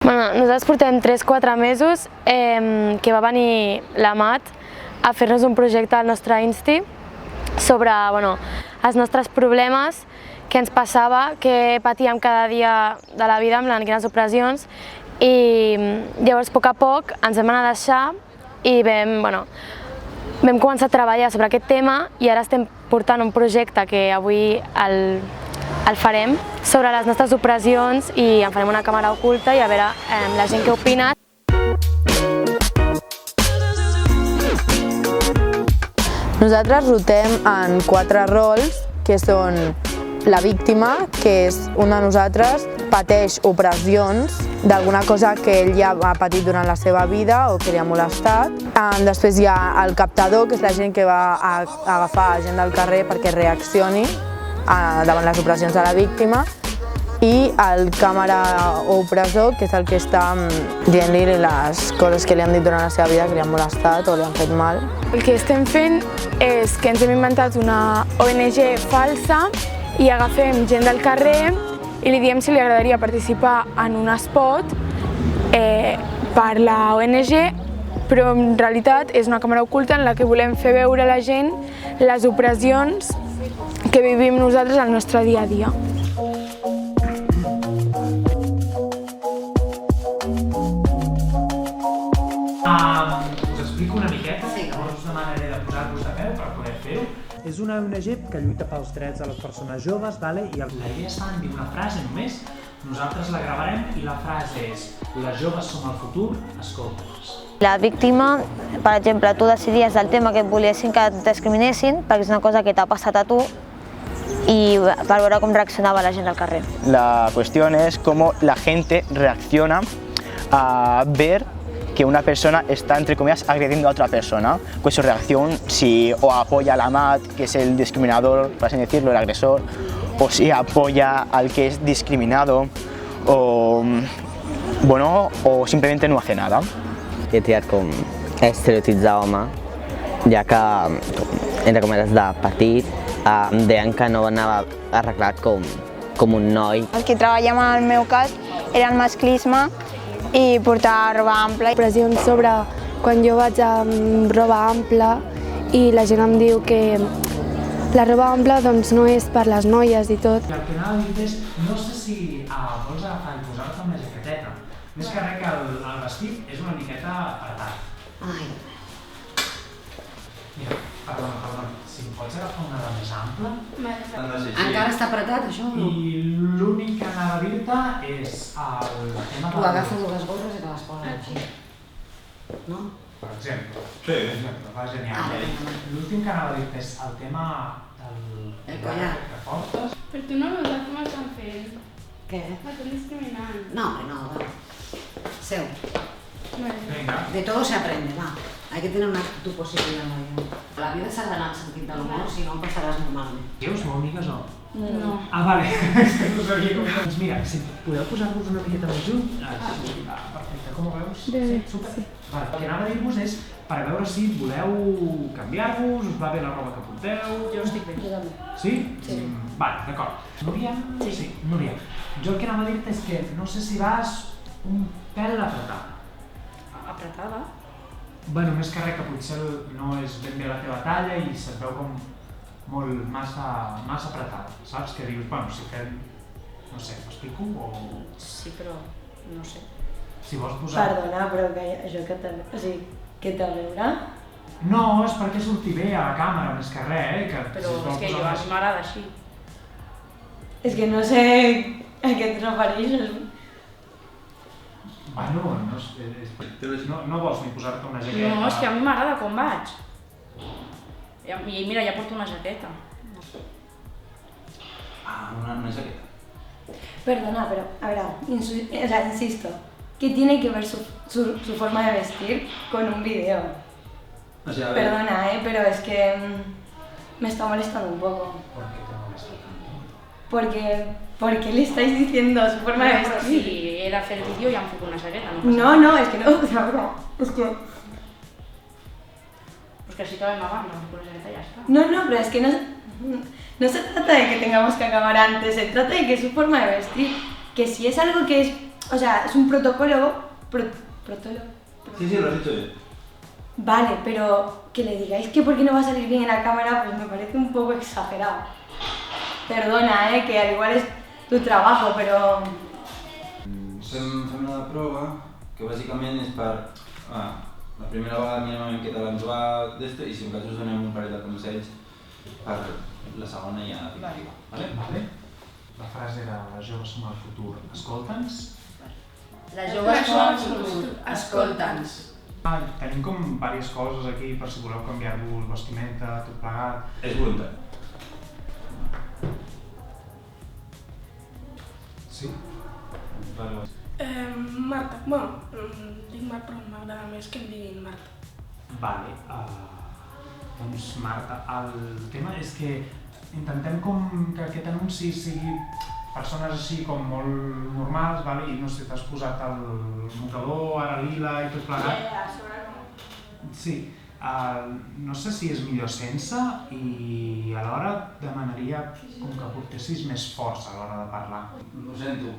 Nosaltres portem 3-4 mesos que va venir l'Amat a fer-nos un projecte al nostre Insti sobre els nostres problemes, què ens passava, què patíem cada dia de la vida amb les grans opressions, i llavors a poc ens vam anar a deixar i vam començar a treballar sobre aquest tema i ara estem portant un projecte que avui el farem sobre les nostres opressions i en farem una càmera oculta i a veure la gent què opina. Nosaltres rotem en 4 rols, que són la víctima, que és una de nosaltres, pateix opressions d'alguna cosa que ell ja ha patit durant la seva vida o que li ha molestat. Després hi ha el captador, que és la gent que va a agafar gent del carrer perquè reaccioni davant les opressions de la víctima, i el càmera o opressor, que és el que està dient-li les coses que li han dit durant la seva vida que li han molestat o li han fet mal. El que estem fent és que ens hem inventat una ONG falsa i agafem gent del carrer i li diem si li agradaria participar en un spot per la ONG, però en realitat és una càmera oculta en la que volem fer veure a la gent les opressions que vivim nosaltres al nostre dia a dia. Us explico una miqueta, llavors us demanaré de posar-vos de peu per poder fer-ho. És una ONG que lluita pels drets de les persones joves, i la idea està en dir una frase només, nosaltres la gravarem i la frase és: les joves som el futur, escolta'ns. La víctima, per exemple, tu decidies del tema que volessin que et discriminessin perquè és una cosa que t'ha passat a tu y para ver cómo reaccionaba la gente al carrer. La cuestión es cómo la gente reacciona a ver que una persona está, entre comillas, agrediendo a otra persona. Pues su reacción, si o apoya al Amat, que es el discriminador, por así decirlo, el agresor, o si apoya al que es discriminado, o simplemente no hace nada. He triat com estereotitzar home, ja que, entre cometes, de petit, em deien que no anava arreglat com un noi. El que treballem en el meu cas era el masclisme i portar roba ampla. Pressions sobre quan jo vaig amb roba ampla i la gent em diu que la roba ampla no és per les noies i tot. El que anava a dir és, no sé si vols agafar i posar-te una jaqueteta. Més que res que el vestit és una miqueta apretat. Mira, perdona, si em pots agafar una de més ampla? Encara està apretat, això? I l'únic que anava a dir-te és el tema de... Tu agafes les gorres i te les poses així, no? Per exemple. Sí. Va genial. L'últim que anava a dir-te és el tema del collar que portes. Però tu no veus com estan fent? Què? Estan discriminant. No, va. Seu. Venga. De todo se aprende, va. Hay que tener una actitud positiva en la vida. La vida s'ha d'anar al sentit de l'humor, si no passaràs normalment. Lleus molt amigues o? No. Ah, vale. No sabia com... Doncs mira, si podeu posar-vos una miqueta més junt. Perfecte, com ho veus? Sí, super. Vale, el que anava a dir-vos és per veure si voleu canviar-vos, us va bé la roba que porteu... Jo estic bé. Jo també. Sí? Sí. Vale, d'acord. Núria? Sí. Núria. Jo el que anava a dir-te és que no sé si vas un pèl apretada. Apretada? Bueno, més que res que potser no és ben bé la teva talla i se't veu com molt massa apretada, saps? Que dius, bueno, si fem... no sé, m'explico o... Sí, però no sé. Si vols posar... Perdona, però que això que t'ha... O sigui, que t'ha veure? No, és perquè surti bé a la càmera, més que res, que... Però és que a mi m'agrada així. És que no sé a què et refereixes. Bueno, no vols ni posar-te una jaqueta? No, és que a mi m'agrada com vaig. I mira, ja porto una jaqueta. Una jaqueta. Perdona, pero, a ver, insisto, ¿qué tiene que ver su forma de vestir con un video? O sea, a ver. Perdona, pero es que me está molestando un poco. ¿Por qué te molesta tanto? Porque le estáis diciendo su forma de vestir. Si he de fer el vídeo ja em fico una jaqueta, no passa No, es que no, o sea, es que... Pues que si te vam abans, no em fico una jaqueta i ja està. No, pero es que no se trata de que tengamos que acabar antes, se trata de que es su forma de vestir, que si es algo que es o sea, es un protocolo... Sí, lo has dicho bien. Vale, pero que le digáis que porque no va a salir bien en la cámara, pues me parece un poco exagerado. Perdona, que al igual es tu trabajo, però... Fem una prova que bàsicament és per... La primera vegada mirem una miqueta l'enjoar d'esto i si en cas us donem un parell de consells per la segona ja definitiva. Vale. La frase era les joves som el futur, escolta'ns? Les joves som el futur, escolta'ns. Tenim com diverses coses aquí per si voleu canviar-vos vestimenta, tot plegat. És voluntat. Sí? Marta, bueno, dic Marta però m'agrada més que em diguin Marta. Vale, doncs Marta, el tema és que intentem com que aquest anunci sigui persones així com molt normals, vale? I no sé, t'has posat el mocador, ara lila i tot plegat. Sí, no sé si és millor sense i alhora demanaria com que portessis més força a l'hora de parlar. Ho sento,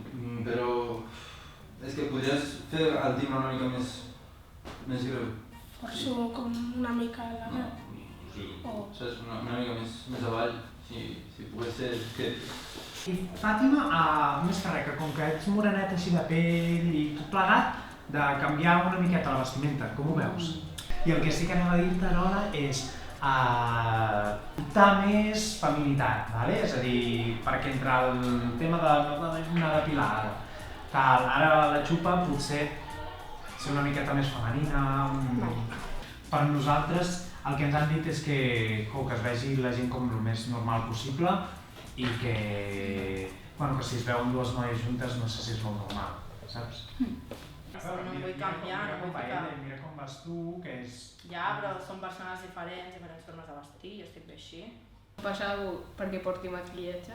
però és que podries fer el timbre una mica més greu. Forço com una mica la veu. Saps? Una mica més avall, si pogués ser que... I Fàtima, més que res, que com que ets morenet així de pell i tot plegat, de canviar una miqueta la vestimenta, com ho veus? I el que sí que anem a dir-te alhora és adoptar més feminitat, vale? És a dir, perquè entre el tema d'una depilada, tal, ara la xupa potser ser una miqueta més femenina. Per nosaltres el que ens han dit és que es vegi la gent com el més normal possible i que si es veuen dues noies juntes no sé si és molt normal, saps? No vull canviar, no vull ficar... Mira com vas tu, que és... Ja, però són persones diferents, diferents formes de vestir, jo estic bé així. Passa algú perquè porti maquillatge?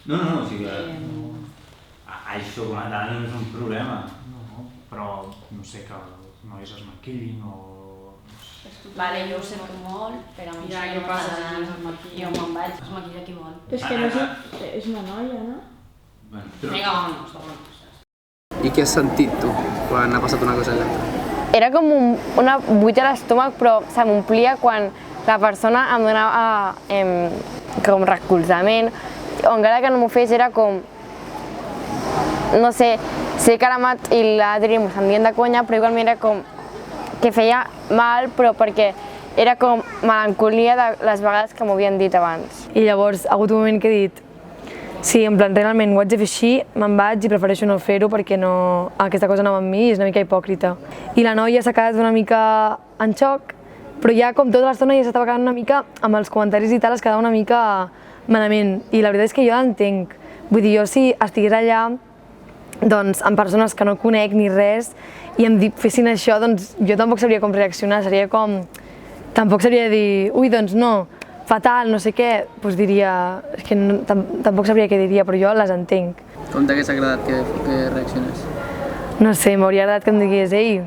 No, o sigui que... Això com a tal no és un problema. No, però no sé, que els nois es maquillin o... Vale, jo ho sento molt, però a mi ja, això no m'agrada, jo me'n vaig, es maquilla qui vol. És que no és una noia, no? Vinga, vámonos. I què has sentit tu quan ha passat una cosa i l'altra? Era com una buita a l'estómac, però se m'omplia quan la persona em donava com recolzament, o encara que no m'ho fes era com, no sé, sé que l'Amat i l'Adri m'ho sentien de conya, però igualment era com que feia mal, però perquè era com melancolia de les vegades que m'ho havien dit abans. I llavors ha hagut un moment que he dit sí, en plan, realment ho haig de fer així, me'n vaig i prefereixo no fer-ho perquè aquesta cosa no va amb mi i és una mica hipòcrita. I la noia s'ha quedat una mica en xoc, però ja com tota l'estona ja s'estava quedant una mica amb els comentaris i tal, es quedava una mica malament. I la veritat és que jo l'entenc. Vull dir, jo si estigués allà doncs, amb persones que no conec ni res i em fessin això, doncs jo tampoc sabria com reaccionar, seria com... Tampoc sabria dir, ui, doncs no, fatal, no sé què, doncs diria... És que tampoc sabria què diria, però jo les entenc. Com t'hagués agradat que reaccionés? No sé, m'hauria agradat que em digués, ei,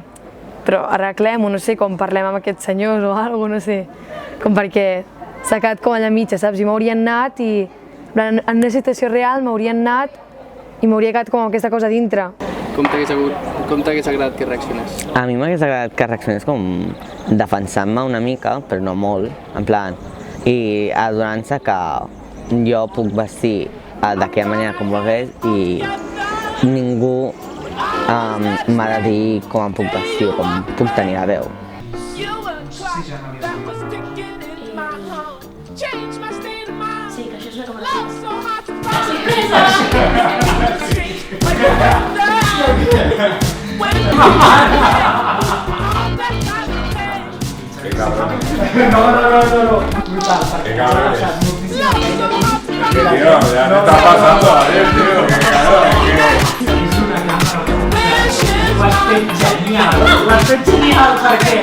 però arreglem-ho, no sé, com parlem amb aquests senyors o alguna cosa, no sé. Com perquè s'ha quedat com allà mitja, saps? I m'haurien anat i en una situació real m'haurien anat i m'hauria quedat com aquesta cosa dintre. Com t'hagués agradat que reaccionés? A mi m'hagués agradat que reaccionés com defensant-me una mica, però no molt, en plan, i adonant-se que jo puc vestir d'aquella manera com volgués i ningú m'ha de dir com em puc vestir o com puc tenir la veu. Sí, que això és una Qué cabrón. No. Brutal. Qué cabrón. Tío, ya me está pasando a ver, tío. Qué cabrón. Ho has fet genial, perquè...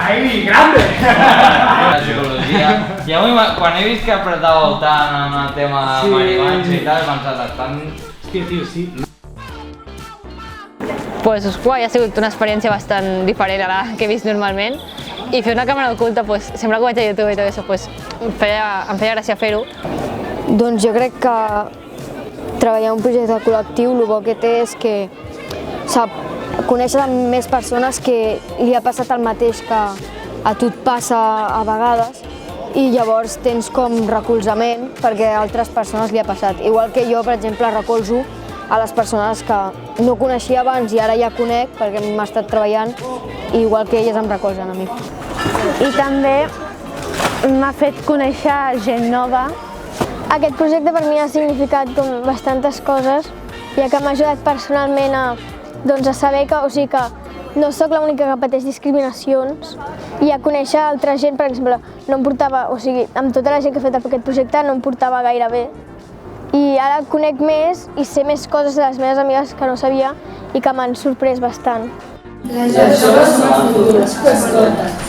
¡Ay, grande! La psicologia. Jo quan he vist que apretàveu tant en el tema marihuans i tal, he pensat, estan... És que, tio, sí. guai, ha sigut una experiència bastant diferent a la que he vist normalment. I fer una càmera oculta, sempre que ho veig a YouTube i tot això, em feia gràcia fer-ho. Doncs jo crec que treballar en un projecte col·lectiu, el bo que té és que coneixes amb més persones que li ha passat el mateix que a tu et passa a vegades i llavors tens com recolzament perquè a altres persones li ha passat. Igual que jo, per exemple, recolzo a les persones que no coneixia abans i ara ja conec perquè m'ha estat treballant, i igual que elles em recolzen a mi. I també m'ha fet conèixer gent nova. Aquest projecte per mi ha significat bastantes coses, ja que m'ha ajudat personalment a saber que no sóc l'única que pateix discriminacions i a conèixer altra gent. Per exemple, amb tota la gent que ha fet aquest projecte no em portava gaire bé. I ara conec més i sé més coses de les meves amigues que no sabia i que m'han sorprès bastant. Les joves són el futur, escolta.